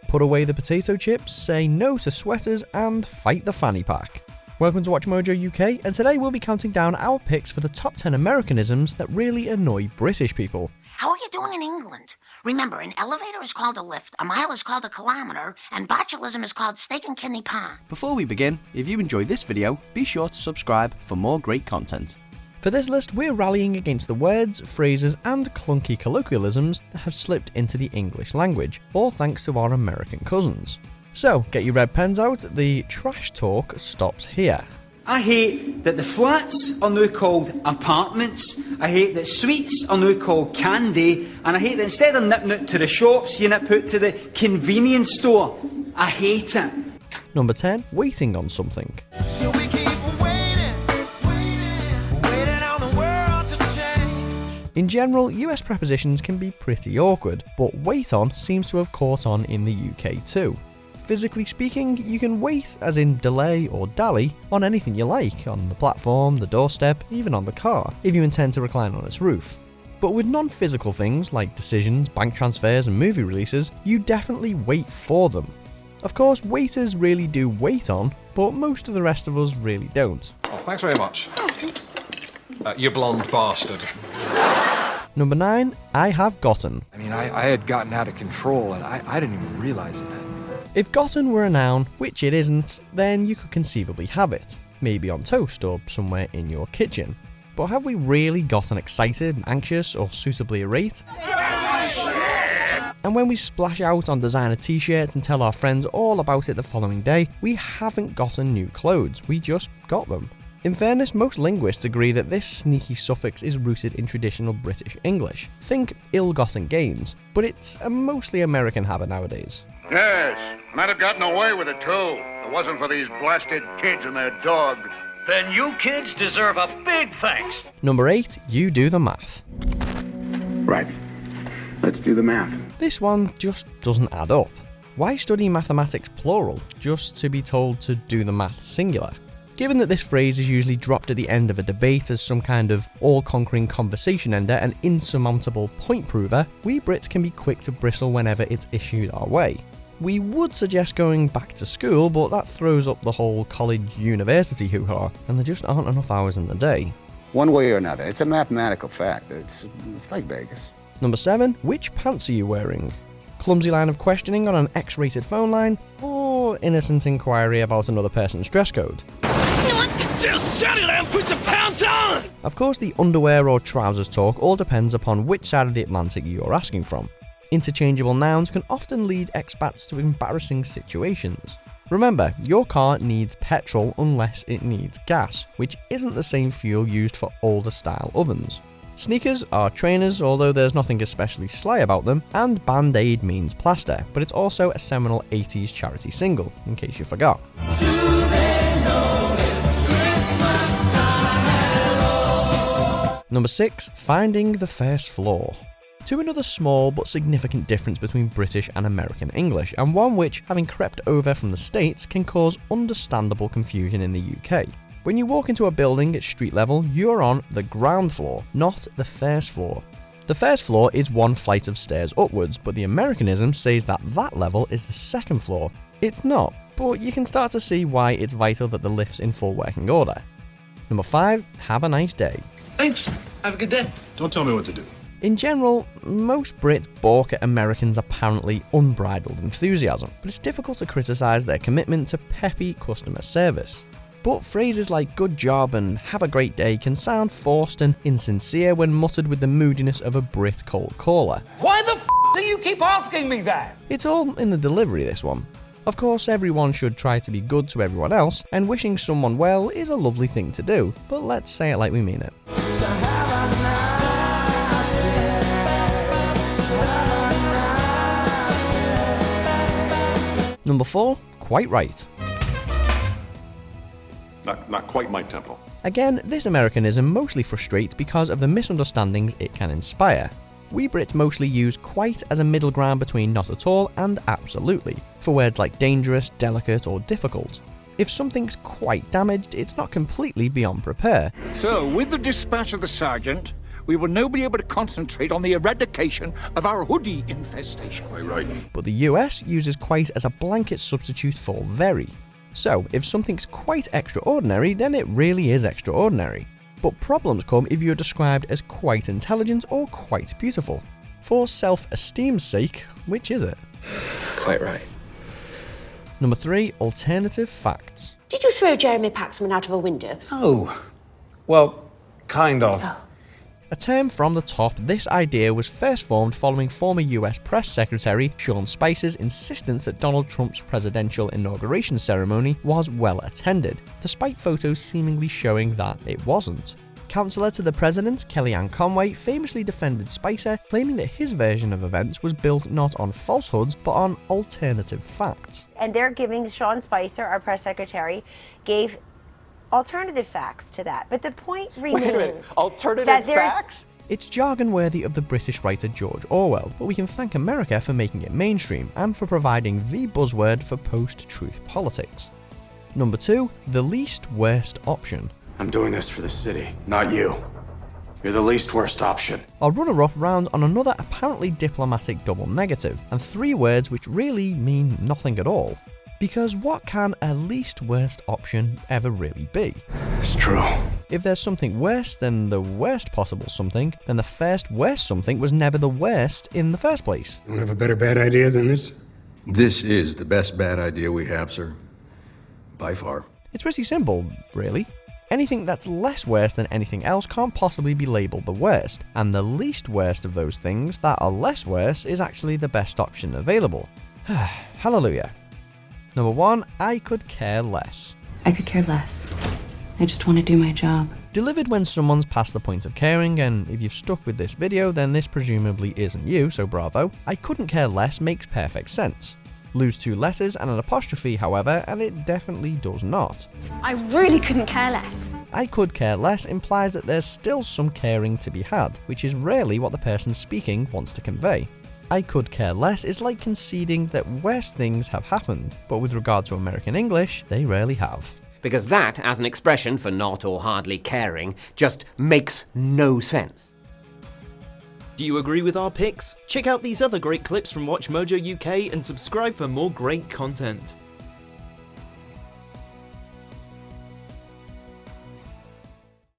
put away the potato chips, say no to sweaters, and fight the fanny pack. Welcome to Watch Mojo UK, and today we'll be counting down our picks for the top 10 Americanisms that really annoy British people. How are you doing in England? Remember, an elevator is called a lift, a mile is called a kilometer, and botulism is called steak and kidney pie. Before we begin, if you enjoyed this video, be sure to subscribe for more great content. For this list, we're rallying against the words, phrases, and clunky colloquialisms that have slipped into the English language, all thanks to our American cousins. So, get your red pens out, the trash talk stops here. I hate that the flats are now called apartments, I hate that sweets are now called candy, and I hate that instead of nipping out to the shops, you nip out to the convenience store. I hate it. Number 10, waiting on something. So we keep waiting on the world to change. In general, US prepositions can be pretty awkward, but wait on seems to have caught on in the UK too. Physically speaking, you can wait, as in delay or dally, on anything you like, on the platform, the doorstep, even on the car, if you intend to recline on its roof. But with non-physical things like decisions, bank transfers and movie releases, you definitely wait for them. Of course, waiters really do wait on, but most of the rest of us really don't. Oh, thanks very much. You blonde bastard. Number 9, I have gotten. I mean, I had gotten out of control and I didn't even realize it. If gotten were a noun, which it isn't, then you could conceivably have it. Maybe on toast or somewhere in your kitchen. But have we really gotten excited, anxious, or suitably irate? And when we splash out on designer t-shirts and tell our friends all about it the following day, we haven't gotten new clothes, we just got them. In fairness, most linguists agree that this sneaky suffix is rooted in traditional British English. Think ill-gotten gains, but it's a mostly American habit nowadays. Yes, might have gotten away with it too. If it wasn't for these blasted kids and their dog. Then you kids deserve a big thanks. Number 8, you do the math. Right. Let's do the math. This one just doesn't add up. Why study mathematics plural, just to be told to do the math singular? Given that this phrase is usually dropped at the end of a debate as some kind of all-conquering conversation ender and insurmountable point prover, we Brits can be quick to bristle whenever it's issued our way. We would suggest going back to school, but that throws up the whole college-university hoo-ha, and there just aren't enough hours in the day. One way or another, it's a mathematical fact. It's like Vegas. Number 7, which pants are you wearing? Clumsy line of questioning on an X-rated phone line, or innocent inquiry about another person's dress code? Just shut it and put your pants on! Of course, the underwear or trousers talk all depends upon which side of the Atlantic you're asking from. Interchangeable nouns can often lead expats to embarrassing situations. Remember, your car needs petrol unless it needs gas, which isn't the same fuel used for older style ovens. Sneakers are trainers, although there's nothing especially sly about them, and Band-Aid means plaster, but it's also a seminal 80s charity single, in case you forgot. Number 6, finding the first floor. To another small but significant difference between British and American English, and one which, having crept over from the States, can cause understandable confusion in the UK. When you walk into a building at street level, you're on the ground floor, not the first floor. The first floor is one flight of stairs upwards, but the Americanism says that that level is the second floor. It's not, but you can start to see why it's vital that the lift's in full working order. Number 5, have a nice day. Thanks. Have a good day. Don't tell me what to do. In general, most Brits balk at Americans' apparently unbridled enthusiasm, but it's difficult to criticise their commitment to peppy customer service. But phrases like good job and have a great day can sound forced and insincere when muttered with the moodiness of a Brit cold caller. Why the f*** do you keep asking me that? It's all in the delivery, this one. Of course, everyone should try to be good to everyone else, and wishing someone well is a lovely thing to do, but let's say it like we mean it. So have a nice day. Number 4, quite right. Not quite my tempo. Again, this Americanism mostly frustrates because of the misunderstandings it can inspire. We Brits mostly use quite as a middle ground between not at all and absolutely, for words like dangerous, delicate, or difficult. If something's quite damaged, it's not completely beyond repair. So, with the dispatch of the sergeant, we will now be able to concentrate on the eradication of our hoodie infestation. But the US uses quite as a blanket substitute for very. So, if something's quite extraordinary, then it really is extraordinary. But problems come if you're described as quite intelligent or quite beautiful. For self-esteem's sake, which is it? Quite right. Number 3, alternative facts. Did you throw Jeremy Paxman out of a window? Oh, well, kind of. A term from the top, this idea was first formed following former US Press Secretary Sean Spicer's insistence that Donald Trump's presidential inauguration ceremony was well attended, despite photos seemingly showing that it wasn't. Counselor to the president, Kellyanne Conway, famously defended Spicer, claiming that his version of events was built not on falsehoods, but on alternative facts. And they're giving Sean Spicer, our press secretary, gave alternative facts to that. But the point remains alternative that facts? It's jargon worthy of the British writer George Orwell, but we can thank America for making it mainstream and for providing the buzzword for post-truth politics. Number 2, the least worst option. I'm doing this for the city, not you. You're the least worst option. Our runner-up rounds on another apparently diplomatic double negative, and 3 words which really mean nothing at all. Because what can a least worst option ever really be? It's true. If there's something worse than the worst possible something, then the first worst something was never the worst in the first place. You don't have a better bad idea than this? This is the best bad idea we have, sir. By far. It's pretty simple, really. Anything that's less worse than anything else can't possibly be labelled the worst, and the least worst of those things that are less worse is actually the best option available. Hallelujah. Number 1, I could care less. I could care less. I just want to do my job. Delivered when someone's past the point of caring, and if you've stuck with this video, then this presumably isn't you, so bravo. I couldn't care less makes perfect sense. Lose 2 letters and an apostrophe, however, and it definitely does not. I really couldn't care less. I could care less implies that there's still some caring to be had, which is rarely what the person speaking wants to convey. I could care less is like conceding that worse things have happened, but with regard to American English, they rarely have. Because that, as an expression for not or hardly caring, just makes no sense. Do you agree with our picks? Check out these other great clips from WatchMojo UK and subscribe for more great content.